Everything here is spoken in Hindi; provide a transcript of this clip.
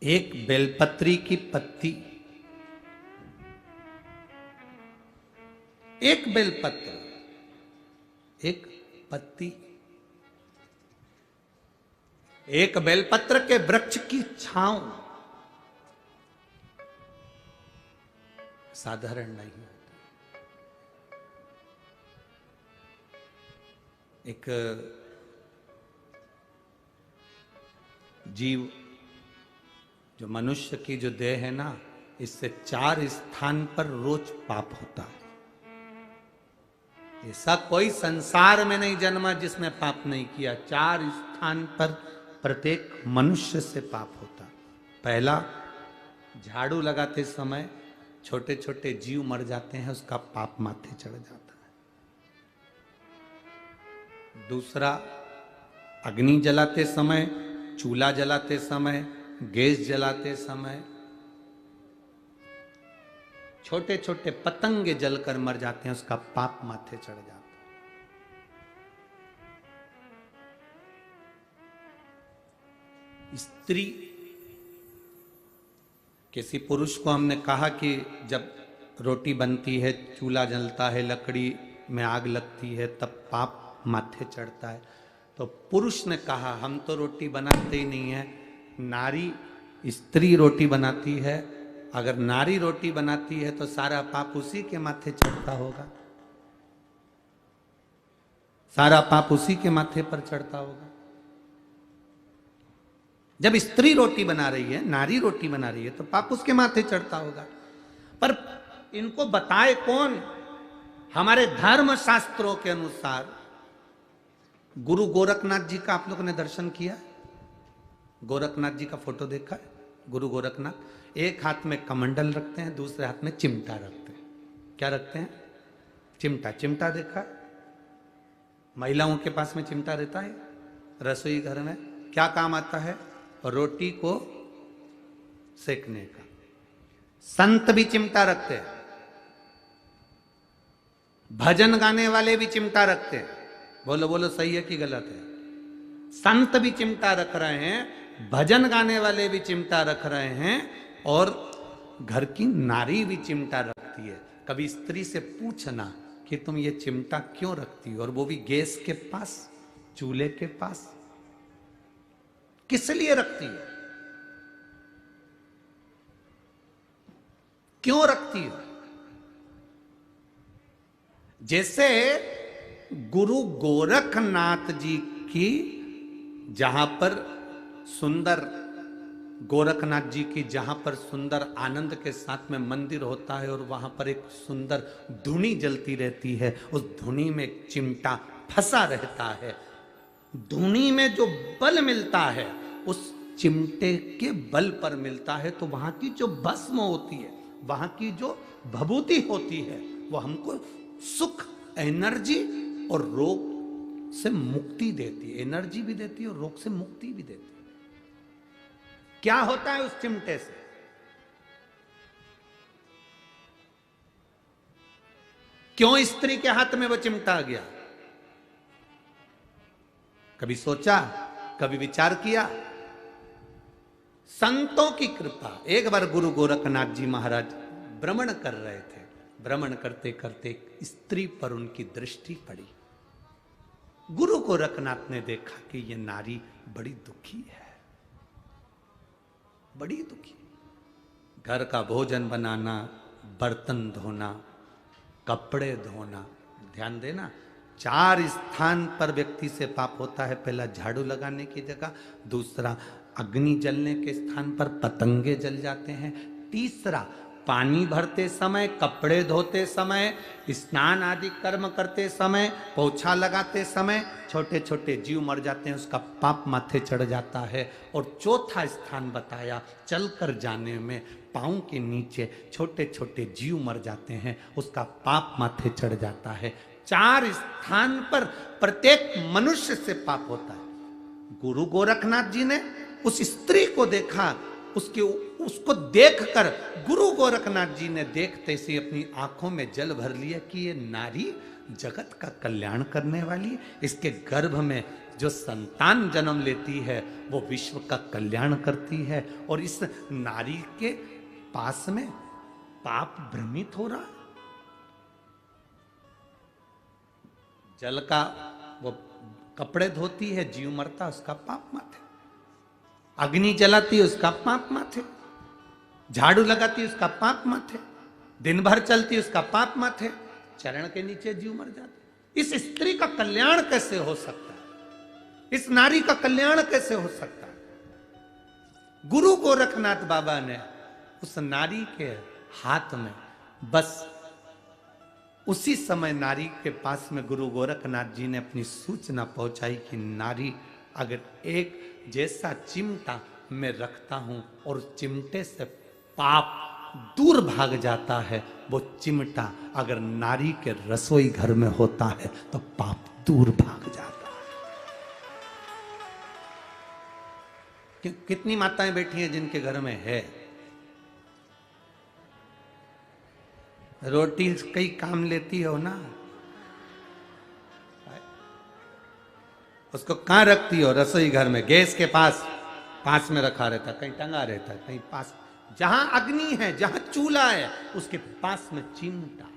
एक बेलपत्री की पत्ती, एक बेलपत्र, एक पत्ती, एक बेलपत्र के वृक्ष की छांव साधारण नहीं होती। एक जीव जो मनुष्य की जो देह है ना, इससे 4 स्थान पर रोज पाप होता है। ऐसा कोई संसार में नहीं जन्मा जिसने पाप नहीं किया। 4 स्थान पर प्रत्येक मनुष्य से पाप होता। पहला, झाड़ू लगाते समय छोटे छोटे जीव मर जाते हैं, उसका पाप माथे चढ़ जाता है। दूसरा, अग्नि जलाते समय, चूल्हा जलाते समय, गैस जलाते समय छोटे छोटे पतंगे जलकर मर जाते हैं, उसका पाप माथे चढ़ जाता है। स्त्री, किसी पुरुष को हमने कहा कि जब रोटी बनती है, चूल्हा जलता है, लकड़ी में आग लगती है, तब पाप माथे चढ़ता है। तो पुरुष ने कहा हम तो रोटी बनाते ही नहीं है, नारी स्त्री रोटी बनाती है। अगर नारी रोटी बनाती है तो सारा पाप उसी के माथे चढ़ता होगा, सारा पाप उसी के माथे पर चढ़ता होगा। जब स्त्री रोटी बना रही है, नारी रोटी बना रही है, तो पाप उसके माथे चढ़ता होगा। पर इनको बताए कौन? हमारे धर्म शास्त्रों के अनुसार गुरु गोरखनाथ जी का आप लोगों ने दर्शन किया? गोरखनाथ जी का फोटो देखा है? गुरु गोरखनाथ एक हाथ में कमंडल रखते हैं, दूसरे हाथ में चिमटा रखते हैं। क्या रखते हैं? चिमटा। चिमटा देखा? महिलाओं के पास में चिमटा रहता है रसोई घर में। क्या काम आता है? रोटी को सेकने का। संत भी चिमटा रखते हैं, भजन गाने वाले भी चिमटा रखते हैं। बोलो बोलो, सही है कि गलत है? संत भी चिमटा रख रहे हैं, भजन गाने वाले भी चिमटा रख रहे हैं, और घर की नारी भी चिमटा रखती है। कभी स्त्री से पूछना कि तुम ये चिमटा क्यों रखती हो, और वो भी गैस के पास, चूल्हे के पास, किस लिए रखती है? क्यों रखती हो? जैसे गुरु गोरखनाथ जी की, जहां पर सुंदर गोरखनाथ जी की, जहां पर सुंदर आनंद के साथ में मंदिर होता है, और वहां पर एक सुंदर धुनी जलती रहती है, उस धुनी में एक चिमटा फंसा रहता है। धुनी में जो बल मिलता है उस चिमटे के बल पर मिलता है। तो वहां की जो भस्म होती है, वहां की जो भभूति होती है, वो हमको सुख, एनर्जी और रोग से मुक्ति देती है। एनर्जी भी देती है और रोग से मुक्ति भी देती है। क्या होता है उस चिमटे से? क्यों स्त्री के हाथ में वो चिमटा आ गया? कभी सोचा, कभी विचार किया? संतों की कृपा। एक बार गुरु गोरखनाथ जी महाराज भ्रमण कर रहे थे। भ्रमण करते करते स्त्री पर उनकी दृष्टि पड़ी। गुरु गोरखनाथ ने देखा कि ये नारी बड़ी दुखी है, बड़ी दुखी। घर का भोजन बनाना, बर्तन धोना, कपड़े धोना। ध्यान देना, 4 स्थान पर व्यक्ति से पाप होता है। पहला, झाड़ू लगाने की जगह। दूसरा, अग्नि जलने के स्थान पर पतंगे जल जाते हैं। तीसरा, पानी भरते समय, कपड़े धोते समय, स्नान आदि कर्म करते समय, पोछा लगाते समय छोटे छोटे जीव मर जाते हैं, उसका पाप माथे चढ़ जाता है। और चौथा स्थान बताया, चलकर जाने में पाँव के नीचे छोटे छोटे जीव मर जाते हैं, उसका पाप माथे चढ़ जाता है। 4 स्थान पर प्रत्येक मनुष्य से पाप होता है। गुरु गोरखनाथ जी ने उस स्त्री को देखा, उसको देखकर गुरु गोरखनाथ जी ने देखते से अपनी आंखों में जल भर लिया कि ये नारी जगत का कल्याण करने वाली है। इसके गर्भ में जो संतान जन्म लेती है वो विश्व का कल्याण करती है। और इस नारी के पास में पाप भ्रमित हो रहा है। जल का वो कपड़े धोती है, जीव मरता, उसका पाप माथे। अग्नि जलाती है, उसका पाप माथे। झाड़ू लगाती है, उसका पाप माथे। दिन भर चलती है, उसका पाप माथे। चरण के नीचे जीव मर जाते। इस स्त्री का कल्याण कैसे हो सकता है? इस नारी का कल्याण कैसे हो सकता है? गुरु गोरखनाथ बाबा ने उस नारी के हाथ में बस उसी समय नारी के पास में गुरु गोरखनाथ जी ने अपनी सूचना पहुंचाई कि नारी, अगर एक जैसा चिमटा मैं रखता हूं और उस चिमटे से पाप दूर भाग जाता है, वो चिमटा अगर नारी के रसोई घर में होता है तो पाप दूर भाग जाता है। कितनी माताएं बैठी हैं जिनके घर में है रोटी, कई काम लेती हो ना, उसको कहां रखती हो? रसोई घर में, गैस के पास में रखा रहता, कहीं टंगा रहता, कहीं पास, जहां अग्नि है, जहां चूल्हा है, उसके पास में चिमटा।